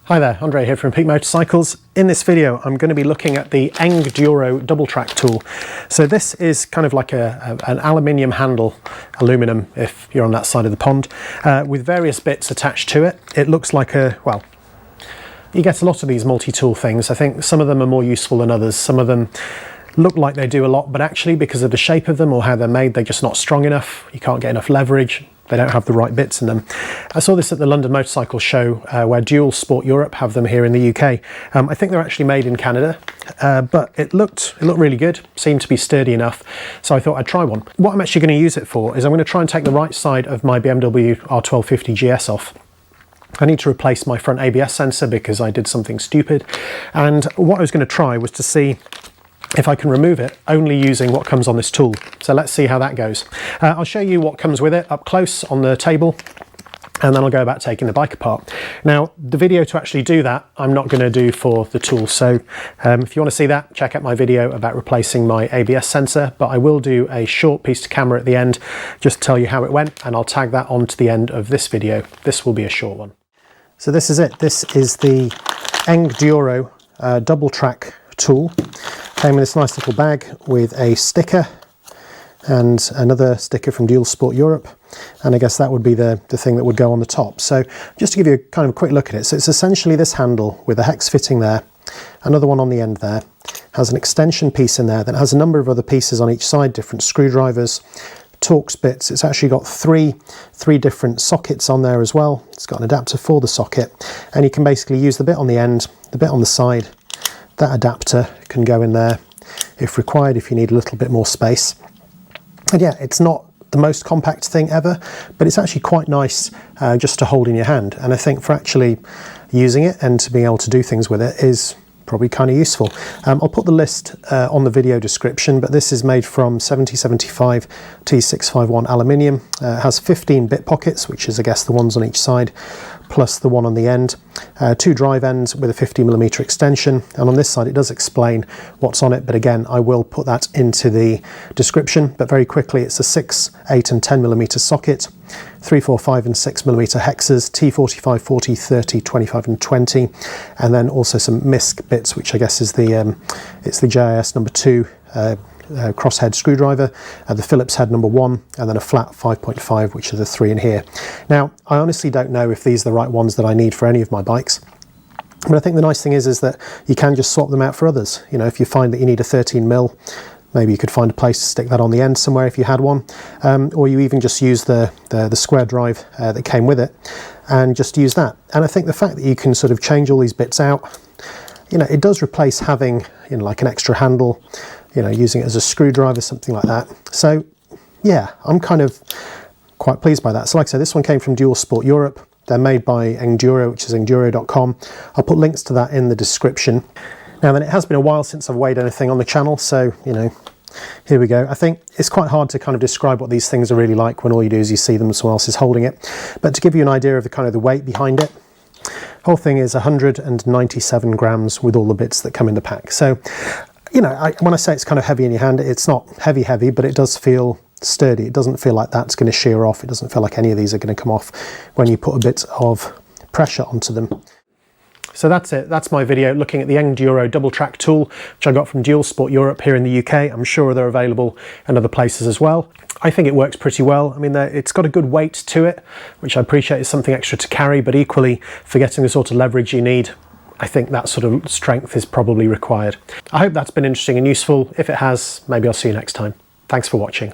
Hi there, Andre here from Peak Motorcycles. In this video I'm going to be looking at the Engduro Doubletrak tool. So this is kind of like an aluminium handle, aluminum if you're on that side of the pond, with various bits attached to it. It looks like well, you get a lot of these multi-tool things. I think some of them are more useful than others. Some of them look like they do a lot, but actually because of the shape of them or how they're made, they're just not strong enough. You can't get enough leverage. They don't have the right bits in them. I saw this at the London Motorcycle Show where Dualsport Europe have them here in the UK. I think they're actually made in Canada, but it looked really good, seemed to be sturdy enough, so I thought I'd try one. What I'm actually going to use it for is I'm going to try and take the right side of my BMW R1250GS off. I need to replace my front ABS sensor because I did something stupid, and what I was going to try was to see if I can remove it only using what comes on this tool. So let's see how that goes. I'll show you what comes with it up close on the table, and then I'll go about taking the bike apart. Now, the video to actually do that, I'm not going to do for the tool. So if you want to see that, check out my video about replacing my ABS sensor, but I will do a short piece to camera at the end, just to tell you how it went, and I'll tag that on to the end of this video. This will be a short one. So this is it. This is the Engduro Doubletrak tool. Came in this nice little bag with a sticker and another sticker from Dualsport Europe, and I guess that would be the thing that would go on the top. So just to give you kind of a quick look at it, so it's essentially this handle with a hex fitting there, another one on the end there, has an extension piece in there that has a number of other pieces on each side, different screwdrivers, Torx bits. It's actually got three different sockets on there as well. It's got an adapter for the socket, and you can basically use the bit on the end, the bit on the side. That adapter can go in there if required, if you need a little bit more space. And yeah, it's not the most compact thing ever, but it's actually quite nice just to hold in your hand. And I think for actually using it and to be able to do things with it is probably kind of useful. I'll put the list on the video description, but this is made from 7075 T651 aluminium. It has 15 bit pockets, which is I guess the ones on each side, plus the one on the end. Two drive ends with a 50mm extension, and on this side it does explain what's on it, but again I will put that into the description. But very quickly, it's a 6, 8 and 10mm socket, 3, 4, 5 and 6mm hexes, T45, 40, 30, 25 and 20, and then also some MISC bits, which I guess is the it's the JIS number 2 crosshead screwdriver, the Phillips head number 1, and then a flat 5.5, which are the 3 in here. Now, I honestly don't know if these are the right ones that I need for any of my bikes, but I think the nice thing is that you can just swap them out for others. You know, if you find that you need a 13mm, maybe you could find a place to stick that on the end somewhere if you had one, or you even just use the square drive that came with it and just use that. And I think the fact that you can sort of change all these bits out, you know, it does replace having, you know, like an extra handle, you know, using it as a screwdriver, something like that. So yeah, I'm kind of quite pleased by that. So like I said, this one came from Dualsport Europe. They're made by Engduro, which is engduro.com. I'll put links to that in the description. Now then, it has been a while since I've weighed anything on the channel, so, you know, here we go. I think it's quite hard to kind of describe what these things are really like when all you do is you see them and someone else is holding it. But to give you an idea of the kind of the weight behind it, the whole thing is 197 grams with all the bits that come in the pack. So, you know, when I say it's kind of heavy in your hand, it's not heavy, but it does feel sturdy. It doesn't feel like that's going to shear off. It doesn't feel like any of these are going to come off when you put a bit of pressure onto them. So that's it. That's my video looking at the Engduro Doubletrak tool, which I got from Dualsport Europe here in the UK. I'm sure they're available in other places as well. I think it works pretty well. I mean, it's got a good weight to it, which I appreciate is something extra to carry, but equally for getting the sort of leverage you need, I think that sort of strength is probably required. I hope that's been interesting and useful. If it has, maybe I'll see you next time. Thanks for watching.